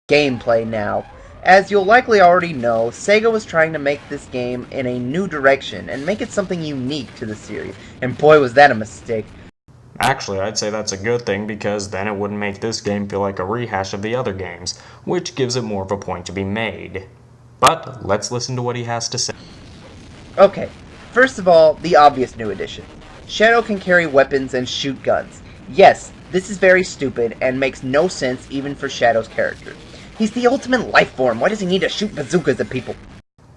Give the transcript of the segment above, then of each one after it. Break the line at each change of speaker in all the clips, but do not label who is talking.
gameplay now. As you'll likely already know, Sega was trying to make this game in a new direction and make it something unique to the series, and boy was that a mistake.
Actually, I'd say that's a good thing because then it wouldn't make this game feel like a rehash of the other games, which gives it more of a point to be made. But let's listen to what he has to say.
Okay, first of all, the obvious new addition. Shadow can carry weapons and shoot guns. Yes, this is very stupid and makes no sense even for Shadow's character. He's the ultimate life form, why does he need to shoot bazookas at people?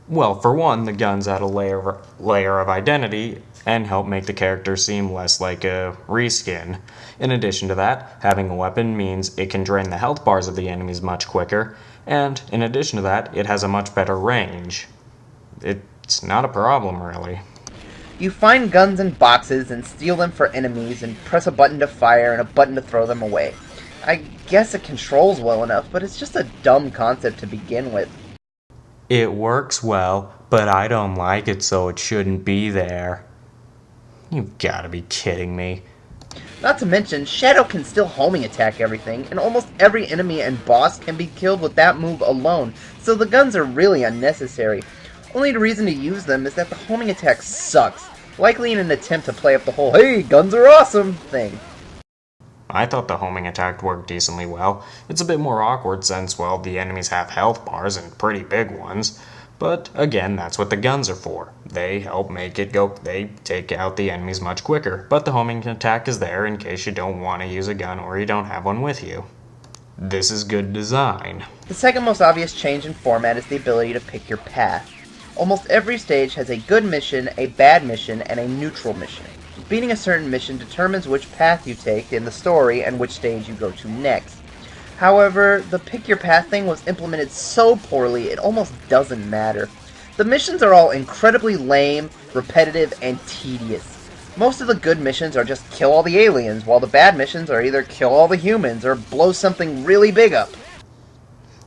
Well, for one, the guns add a layer of identity and help make the character seem less like a reskin. In addition to that, having a weapon means it can drain the health bars of the enemies much quicker, and in addition to that, it has a much better range. It's not a problem, really.
You find guns in boxes and steal them for enemies and press a button to fire and a button to throw them away. I guess it controls well enough, but it's just a dumb concept to begin with.
It works well, but I don't like it, so it shouldn't be there. You've gotta be kidding me.
Not to mention, Shadow can still homing attack everything, and almost every enemy and boss can be killed with that move alone, so the guns are really unnecessary. Only the reason to use them is that the homing attack sucks, likely in an attempt to play up the whole "hey, guns are awesome" thing.
I thought the homing attack worked decently well. It's a bit more awkward since, well, the enemies have health bars and pretty big ones. But again, that's what the guns are for. They help make it go, they take out the enemies much quicker. But the homing attack is there in case you don't want to use a gun or you don't have one with you. This is good design.
The second most obvious change in format is the ability to pick your path. Almost every stage has a good mission, a bad mission, and a neutral mission. Beating a certain mission determines which path you take in the story and which stage you go to next. However, the pick your path thing was implemented so poorly it almost doesn't matter. The missions are all incredibly lame, repetitive, and tedious. Most of the good missions are just kill all the aliens, while the bad missions are either kill all the humans or blow something really big up.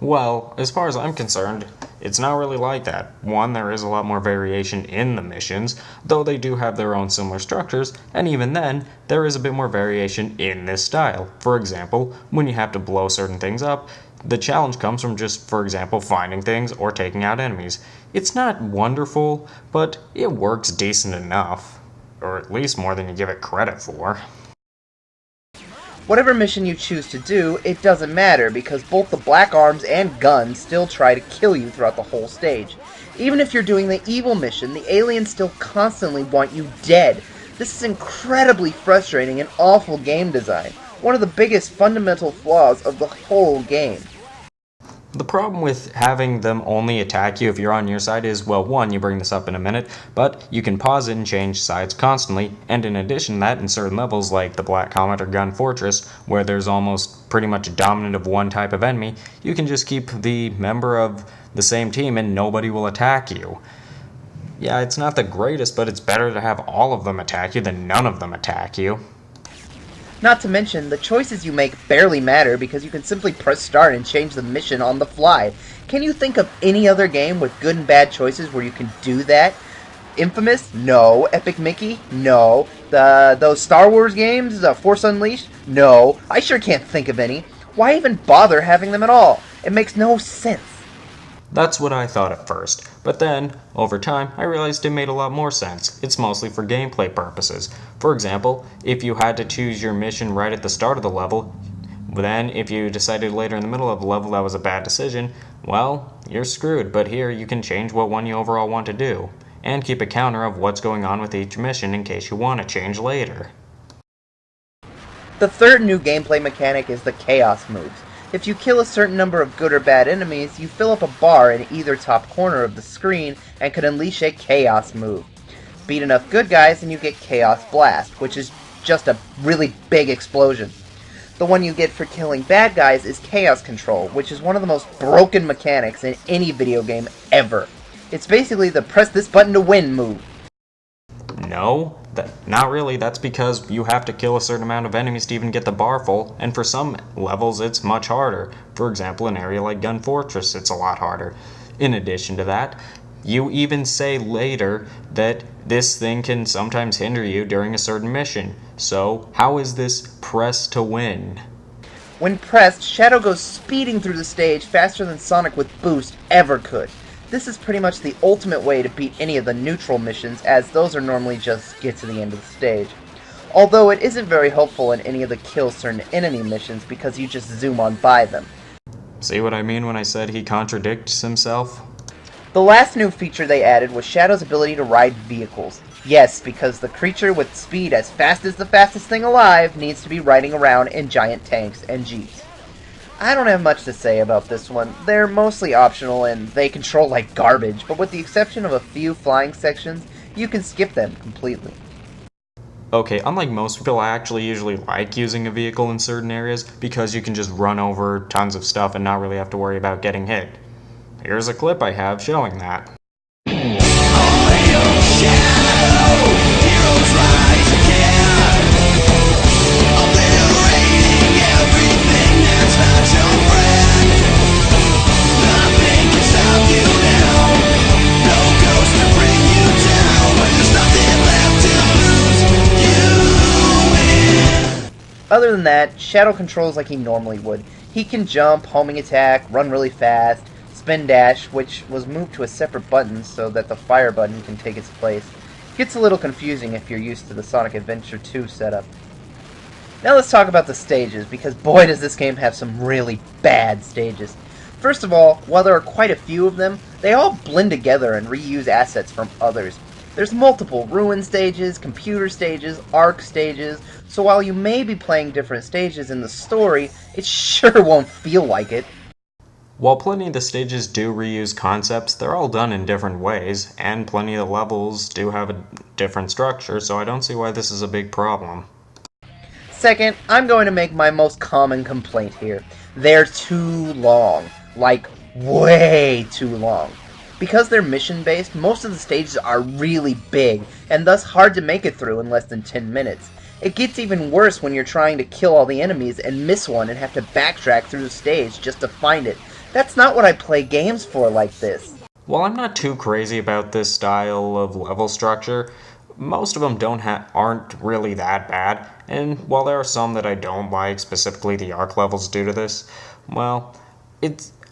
Well, as far as I'm concerned, it's not really like that. One, there is a lot more variation in the missions, though they do have their own similar structures, and even then, there is a bit more variation in this style. For example, when you have to blow certain things up, the challenge comes from just, for example, finding things or taking out enemies. It's not wonderful, but it works decent enough. Or at least more than you give it credit for.
Whatever mission you choose to do, it doesn't matter because both the Black Arms and guns still try to kill you throughout the whole stage. Even if you're doing the evil mission, the aliens still constantly want you dead. This is incredibly frustrating and awful game design, one of the biggest fundamental flaws of the whole game.
The problem with having them only attack you if you're on your side is, well, one, you bring this up in a minute, but you can pause it and change sides constantly, and in addition to that, in certain levels like the Black Comet or Gun Fortress, where there's almost pretty much a dominant of one type of enemy, you can just keep the member of the same team and nobody will attack you. Yeah, it's not the greatest, but it's better to have all of them attack you than none of them attack you.
Not to mention, the choices you make barely matter because you can simply press start and change the mission on the fly. Can you think of any other game with good and bad choices where you can do that? Infamous? No. Epic Mickey? No. Those Star Wars games? Force Unleashed? No. I sure can't think of any. Why even bother having them at all? It makes no sense.
That's what I thought at first, but then, over time, I realized it made a lot more sense. It's mostly for gameplay purposes. For example, if you had to choose your mission right at the start of the level, then if you decided later in the middle of the level that was a bad decision, well, you're screwed, but here you can change what one you overall want to do, and keep a counter of what's going on with each mission in case you want to change later.
The third new gameplay mechanic is the Chaos moves. If you kill a certain number of good or bad enemies, you fill up a bar in either top corner of the screen and can unleash a Chaos move. Beat enough good guys and you get Chaos Blast, which is just a really big explosion. The one you get for killing bad guys is Chaos Control, which is one of the most broken mechanics in any video game ever. It's basically the press this button to win move.
No, not really. That's because you have to kill a certain amount of enemies to even get the bar full, and for some levels it's much harder. For example, an area like Gun Fortress, it's a lot harder. In addition to that, you even say later that this thing can sometimes hinder you during a certain mission. So, how is this press to win?
When pressed, Shadow goes speeding through the stage faster than Sonic with Boost ever could. This is pretty much the ultimate way to beat any of the neutral missions, as those are normally just get to the end of the stage. Although it isn't very helpful in any of the kill certain enemy missions because you just zoom on by them.
See what I mean when I said he contradicts himself?
The last new feature they added was Shadow's ability to ride vehicles. Yes, because the creature with speed as fast as the fastest thing alive needs to be riding around in giant tanks and jeeps. I don't have much to say about this one. They're mostly optional and they control like garbage, but with the exception of a few flying sections, you can skip them completely.
Okay, unlike most people, I actually usually like using a vehicle in certain areas because you can just run over tons of stuff and not really have to worry about getting hit. Here's a clip I have showing that.
Other than that, Shadow controls like he normally would. He can jump, homing attack, run really fast, spin dash, which was moved to a separate button so that the fire button can take its place. Gets a little confusing if you're used to the Sonic Adventure 2 setup. Now let's talk about the stages, because boy does this game have some really bad stages. First of all, while there are quite a few of them, they all blend together and reuse assets from others. There's multiple ruin stages, computer stages, arc stages, so while you may be playing different stages in the story, it sure won't feel like it.
While plenty of the stages do reuse concepts, they're all done in different ways, and plenty of the levels do have a different structure, so I don't see why this is a big problem.
Second, I'm going to make my most common complaint here. They're too long. Like, way too long. Because they're mission-based, most of the stages are really big, and thus hard to make it through in less than 10 minutes. It gets even worse when you're trying to kill all the enemies and miss one and have to backtrack through the stage just to find it. That's not what I play games for like this.
While I'm not too crazy about this style of level structure, most of them aren't really that bad, and while there are some that I don't like, specifically the arc levels due to this, well,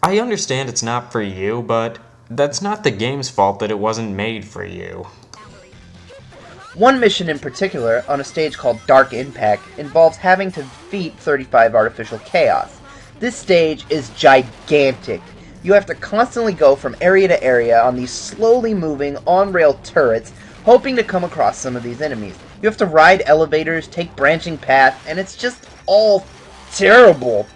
I understand it's not for you, but that's not the game's fault that it wasn't made for you.
One mission in particular, on a stage called Dark Impact, involves having to defeat 35 Artificial Chaos. This stage is gigantic. You have to constantly go from area to area on these slowly moving on-rail turrets, hoping to come across some of these enemies. You have to ride elevators, take branching paths, and it's just all terrible.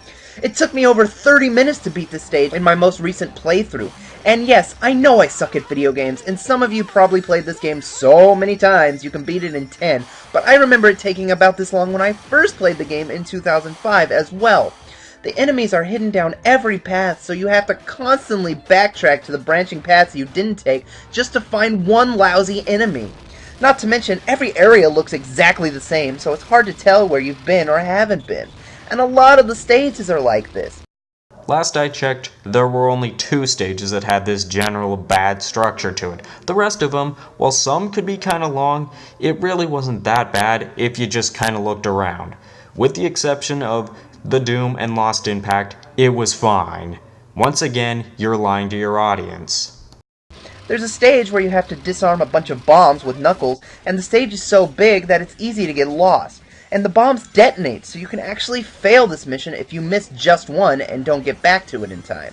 It took me over 30 minutes to beat this stage in my most recent playthrough. And yes, I know I suck at video games, and some of you probably played this game so many times you can beat it in 10, but I remember it taking about this long when I first played the game in 2005 as well. The enemies are hidden down every path, so you have to constantly backtrack to the branching paths you didn't take just to find one lousy enemy. Not to mention, every area looks exactly the same, so it's hard to tell where you've been or haven't been. And a lot of the stages are like this.
Last I checked, there were only 2 stages that had this general bad structure to it. The rest of them, while some could be kinda long, it really wasn't that bad if you just kinda looked around. With the exception of the Doom and Lost Impact, it was fine. Once again, you're lying to your audience.
There's a stage where you have to disarm a bunch of bombs with Knuckles, and the stage is so big that it's easy to get lost. And the bombs detonate, so you can actually fail this mission if you miss just one and don't get back to it in time.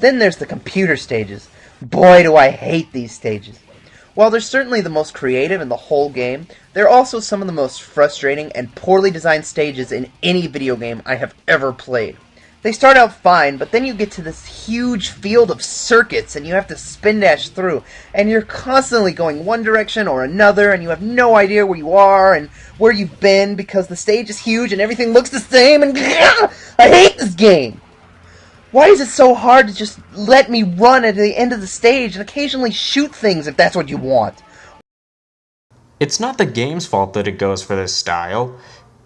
Then there's the computer stages. Boy, do I hate these stages. While they're certainly the most creative in the whole game, they're also some of the most frustrating and poorly designed stages in any video game I have ever played. They start out fine, but then you get to this huge field of circuits and you have to spin dash through, and you're constantly going one direction or another, and you have no idea where you are and where you've been because the stage is huge and everything looks the same, and I hate this game! Why is it so hard to just let me run at the end of the stage and occasionally shoot things if that's what you want?
It's not the game's fault that it goes for this style,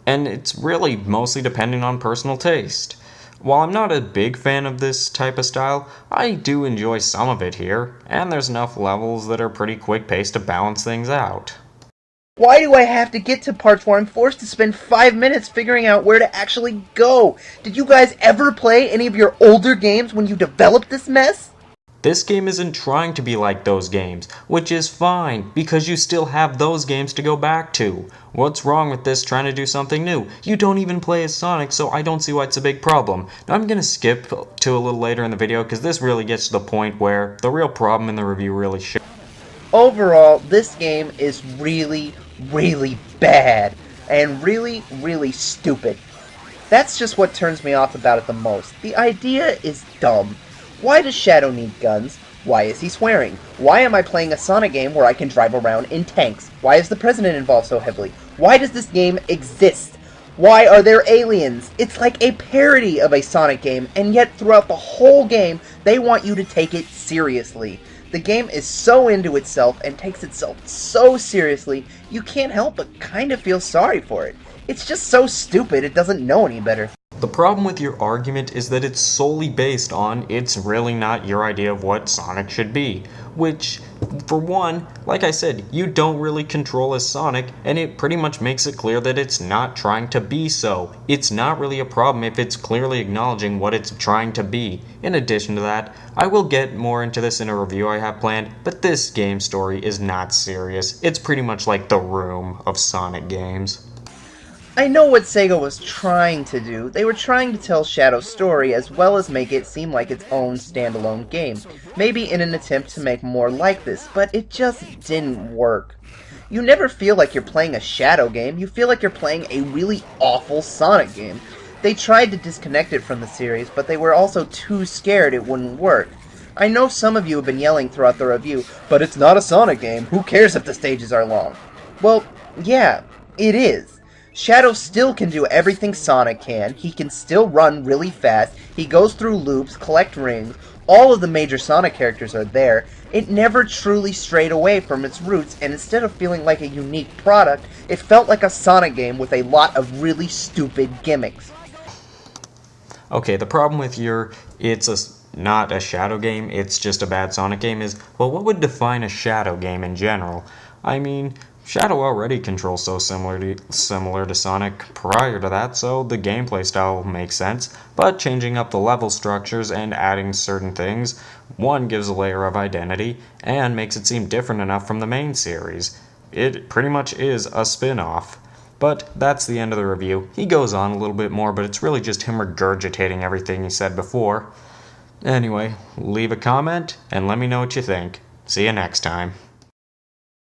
and it's really mostly depending on personal taste. While I'm not a big fan of this type of style, I do enjoy some of it here, and there's enough levels that are pretty quick-paced to balance things out.
Why do I have to get to parts where I'm forced to spend 5 minutes figuring out where to actually go? Did you guys ever play any of your older games when you developed this mess?
This game isn't trying to be like those games, which is fine, because you still have those games to go back to. What's wrong with this trying to do something new? You don't even play as Sonic, so I don't see why it's a big problem. Now I'm gonna skip to a little later in the video, because this really gets to the point where the real problem in the review really shows.
Overall, this game is really, really bad, and really, really stupid. That's just what turns me off about it the most. The idea is dumb. Why does Shadow need guns? Why is he swearing? Why am I playing a Sonic game where I can drive around in tanks? Why is the president involved so heavily? Why does this game exist? Why are there aliens? It's like a parody of a Sonic game, and yet throughout the whole game, they want you to take it seriously. The game is so into itself and takes itself so seriously, you can't help but kind of feel sorry for it. It's just so stupid it doesn't know any better.
The problem with your argument is that it's solely based on it's really not your idea of what Sonic should be. Which, for one, like I said, you don't really control as Sonic, and it pretty much makes it clear that it's not trying to be so. It's not really a problem if it's clearly acknowledging what it's trying to be. In addition to that, I will get more into this in a review I have planned, but this game story is not serious. It's pretty much like The Room of Sonic games.
I know what Sega was trying to do. They were trying to tell Shadow's story as well as make it seem like its own standalone game. Maybe in an attempt to make more like this, but it just didn't work. You never feel like you're playing a Shadow game, you feel like you're playing a really awful Sonic game. They tried to disconnect it from the series, but they were also too scared it wouldn't work. I know some of you have been yelling throughout the review, but it's not a Sonic game, who cares if the stages are long? Well, yeah, it is. Shadow still can do everything Sonic can, he can still run really fast, he goes through loops, collect rings, all of the major Sonic characters are there. It never truly strayed away from its roots, and instead of feeling like a unique product, it felt like a Sonic game with a lot of really stupid gimmicks.
Okay, the problem with your not a Shadow game, it's just a bad Sonic game is, well, what would define a Shadow game in general? I mean, Shadow already controls so similar to Sonic prior to that, so the gameplay style makes sense, but changing up the level structures and adding certain things, one gives a layer of identity, and makes it seem different enough from the main series. It pretty much is a spin-off. But that's the end of the review. He goes on a little bit more, but it's really just him regurgitating everything he said before. Anyway, leave a comment, and let me know what you think. See you next time.